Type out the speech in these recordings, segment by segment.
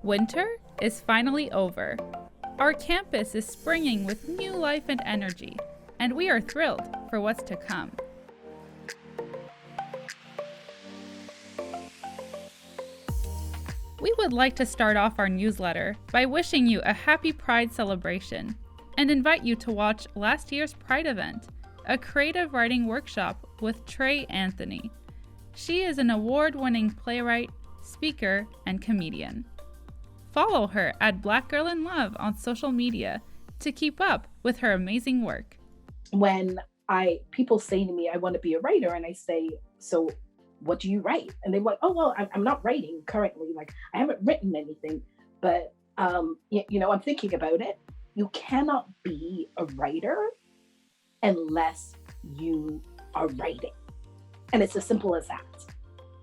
Winter is finally over. Our campus is springing with new life and energy, and we are thrilled for what's to come. We would like to start off our newsletter by wishing you a happy Pride celebration and invite you to watch last year's Pride event, a creative writing workshop with Trey Anthony. She is an award-winning playwright, speaker, and comedian. Follow her at Black Girl in Love on social media to keep up with her amazing work. When people say to me, I want to be a writer, and I say, so what do you write? And they're like, oh, well, I'm not writing currently. Like, I haven't written anything, but, I'm thinking about it. You cannot be a writer unless you are writing. And it's as simple as that.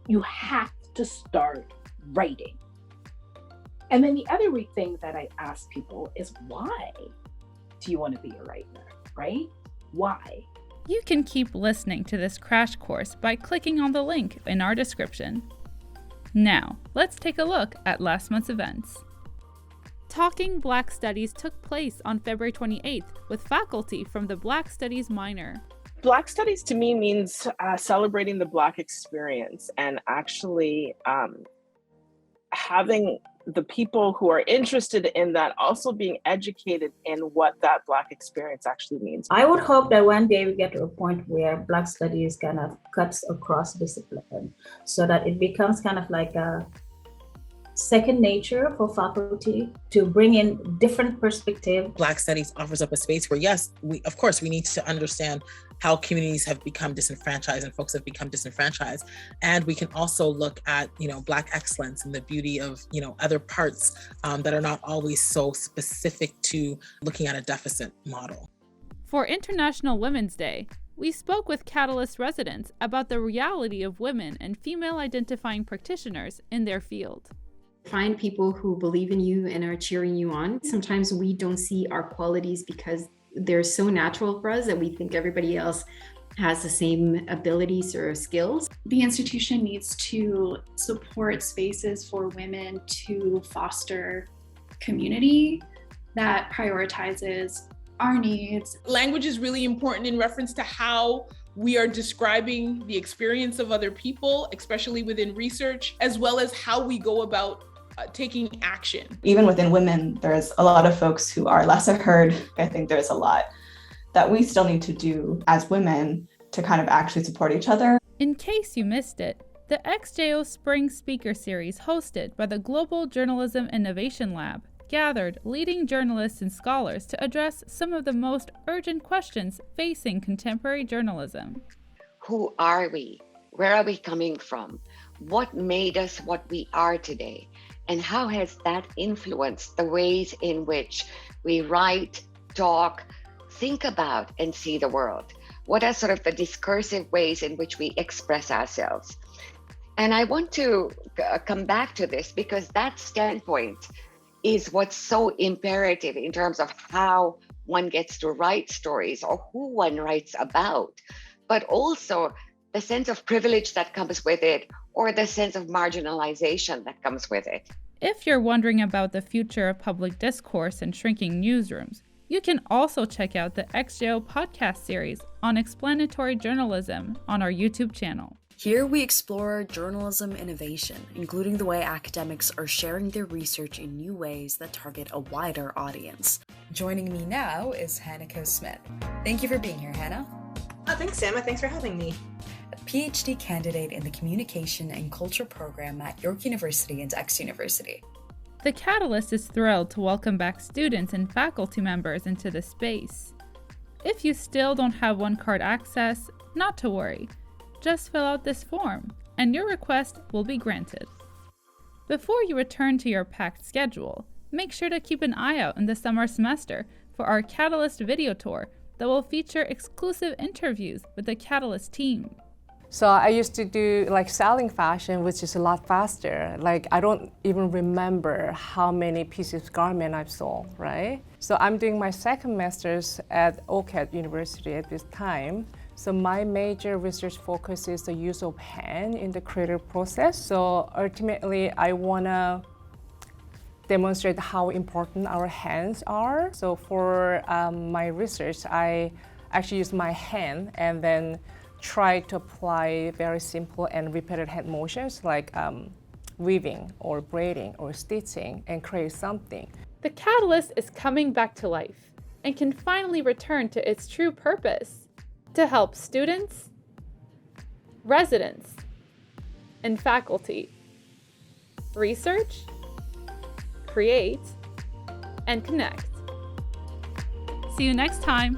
You have to start writing. And then the other thing that I ask people is, why do you want to be a writer, right? Why? You can keep listening to this crash course by clicking on the link in our description. Now, let's take a look at last month's events. Talking Black Studies took place on February 28th with faculty from the Black Studies minor. Black Studies to me means celebrating the Black experience and actually having the people who are interested in that also being educated in what that Black experience actually means. I would hope that one day we get to a point where Black Studies kind of cuts across discipline so that it becomes kind of like a second nature for faculty to bring in different perspectives. Black Studies offers up a space where, yes, we need to understand how communities have become disenfranchised and folks have become disenfranchised. And we can also look at, Black excellence and the beauty of, other parts that are not always so specific to looking at a deficit model. For International Women's Day, we spoke with Catalyst residents about the reality of women and female identifying practitioners in their field. Find people who believe in you and are cheering you on. Sometimes we don't see our qualities because they're so natural for us that we think everybody else has the same abilities or skills. The institution needs to support spaces for women to foster community that prioritizes our needs. Language is really important in reference to how we are describing the experience of other people, especially within research, as well as how we go about taking action. Even within women, there's a lot of folks who are lesser heard. I think there's a lot that we still need to do as women to kind of actually support each other. In case you missed it, the XJO Spring Speaker Series hosted by the Global Journalism Innovation Lab gathered leading journalists and scholars to address some of the most urgent questions facing contemporary journalism. Who are we? Where are we coming from? What made us what we are today? And how has that influenced the ways in which we write, talk, think about, and see the world? What are sort of the discursive ways in which we express ourselves? And I want to come back to this because that standpoint is what's so imperative in terms of how one gets to write stories or who one writes about, but also the sense of privilege that comes with it or the sense of marginalization that comes with it. If you're wondering about the future of public discourse and shrinking newsrooms, you can also check out the XJO podcast series on explanatory journalism on our YouTube channel. Here we explore journalism innovation, including the way academics are sharing their research in new ways that target a wider audience. Joining me now is Hanako Smith. Thank you for being here, Hannah. Thanks, Sama. Thanks for having me. A PhD candidate in the Communication and Culture program at York University and X University. The Catalyst is thrilled to welcome back students and faculty members into the space. If you still don't have OneCard access, not to worry. Just fill out this form, and your request will be granted. Before you return to your packed schedule, make sure to keep an eye out in the summer semester for our Catalyst video tour that will feature exclusive interviews with the Catalyst team. So I used to do selling fashion, which is a lot faster. I don't even remember how many pieces of garment I've sold, right? So I'm doing my second master's at OCAD University at this time. So my major research focus is the use of pen in the creative process. So ultimately, I want to demonstrate how important our hands are. So for my research, I actually use my hand and then try to apply very simple and repeated hand motions like weaving or braiding or stitching and create something. The catalyst is coming back to life and can finally return to its true purpose, to help students, residents, and faculty research, create, and connect. See you next time.